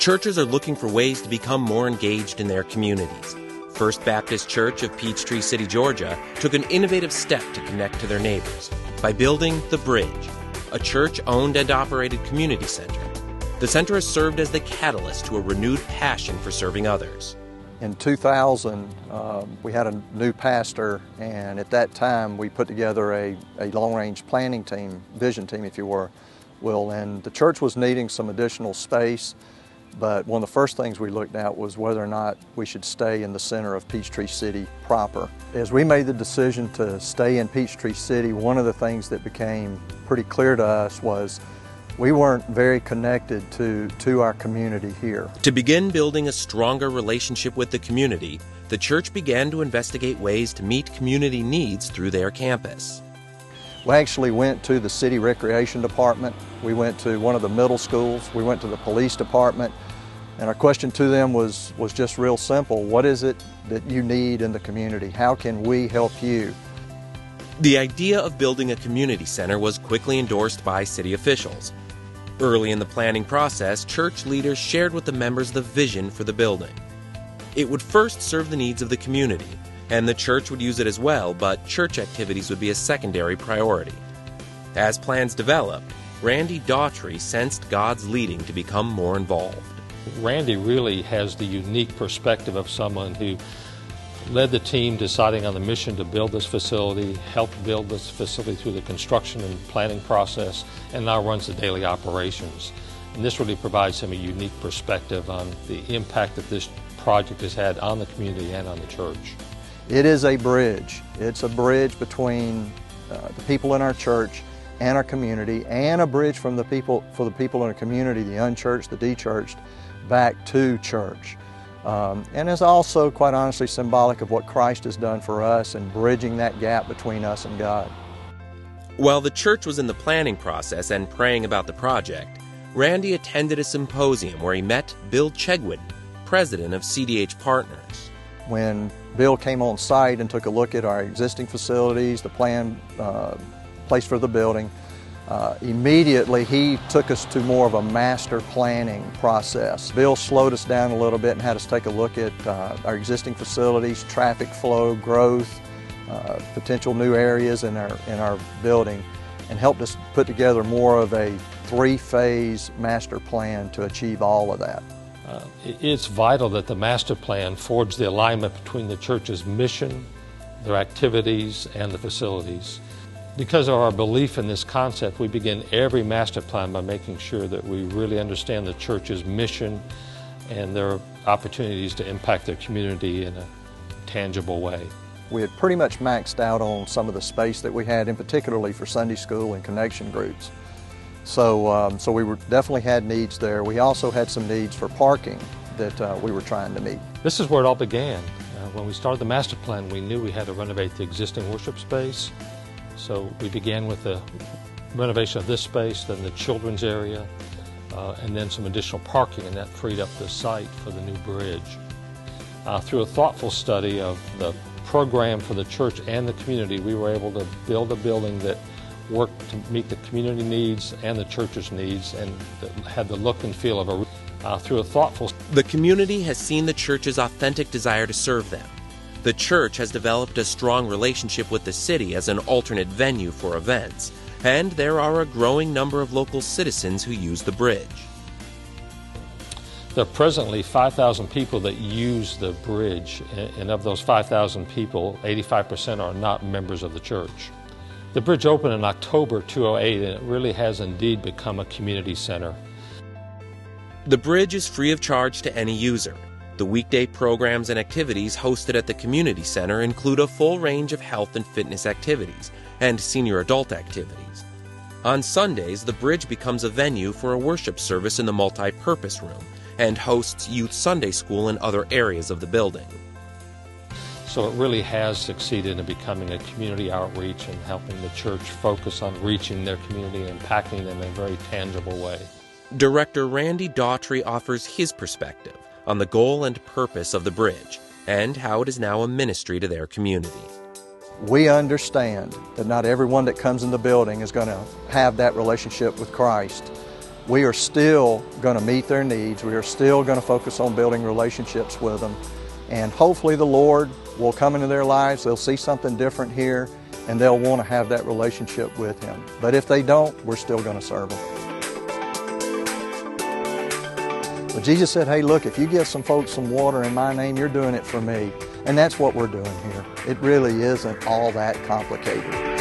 Churches are looking for ways to become more engaged in their communities. First Baptist Church of Peachtree City, Georgia, took an innovative step to connect to their neighbors by building The Bridge, a church-owned and operated community center. The center has served as the catalyst to a renewed passion for serving others. In 2000, we had a new pastor, and at that time we put together a long-range planning team, vision team if you will, and the church was needing some additional space, but one of the first things we looked at was whether or not we should stay in the center of Peachtree City proper. As we made the decision to stay in Peachtree City, one of the things that became pretty clear to us was we weren't very connected to our community here. To begin building a stronger relationship with the community, the church began to investigate ways to meet community needs through their campus. We actually went to the city recreation department, we went to one of the middle schools, we went to the police department, and our question to them was just real simple. What is it that you need in the community? How can we help you? The idea of building a community center was quickly endorsed by city officials. Early in the planning process, church leaders shared with the members the vision for the building. It would first serve the needs of the community, and the church would use it as well, but church activities would be a secondary priority. As plans developed, Randy Daughtry sensed God's leading to become more involved. Randy really has the unique perspective of someone who led the team deciding on the mission to build this facility, helped build this facility through the construction and planning process, and now runs the daily operations. And this really provides him a unique perspective on the impact that this project has had on the community and on the church. It is a bridge. It's a bridge between the people in our church and our community, and a bridge for the people in our community, the unchurched, the dechurched, back to church. And is also, quite honestly, symbolic of what Christ has done for us and bridging that gap between us and God. While the church was in the planning process and praying about the project, Randy attended a symposium where he met Bill Chegwin, president of CDH Partners. When Bill came on site and took a look at our existing facilities, the plan place for the building, immediately he took us to more of a master planning process. Bill slowed us down a little bit and had us take a look at our existing facilities, traffic flow, growth, potential new areas in our building, and helped us put together more of a three-phase master plan to achieve all of that. It's vital that the master plan forge the alignment between the church's mission, their activities, and the facilities. Because of our belief in this concept, we begin every master plan by making sure that we really understand the church's mission and their opportunities to impact their community in a tangible way. We had pretty much maxed out on some of the space that we had, in particularly for Sunday school and connection groups. So we definitely had needs there. We also had some needs for parking that we were trying to meet. This is where it all began. When we started the master plan, we knew we had to renovate the existing worship space. So we began with the renovation of this space, then the children's area, and then some additional parking, and that freed up the site for the new bridge. Through a thoughtful study of the program for the church and the community, we were able to build a building that worked to meet the community needs and the church's needs, and that had the look and feel of a The community has seen the church's authentic desire to serve them. The church has developed a strong relationship with the city as an alternate venue for events, and there are a growing number of local citizens who use the bridge. There are presently 5,000 people that use the bridge, and of those 5,000 people, 85% are not members of the church. The bridge opened in October 2008, and it really has indeed become a community center. The bridge is free of charge to any user. The weekday programs and activities hosted at the community center include a full range of health and fitness activities and senior adult activities. On Sundays, the bridge becomes a venue for a worship service in the multi-purpose room and hosts youth Sunday school in other areas of the building. So it really has succeeded in becoming a community outreach and helping the church focus on reaching their community and impacting them in a very tangible way. Director Randy Daughtry offers his perspective on the goal and purpose of the bridge and how it is now a ministry to their community. We understand that not everyone that comes in the building is going to have that relationship with Christ, we are still going to meet their needs. We are still going to focus on building relationships with them. And hopefully the Lord will come into their lives, they'll see something different here, and they'll want to have that relationship with Him. But if they don't, we're still going to serve them. But Jesus said, hey, look, if you give some folks some water in my name, you're doing it for me. And that's what we're doing here. It really isn't all that complicated.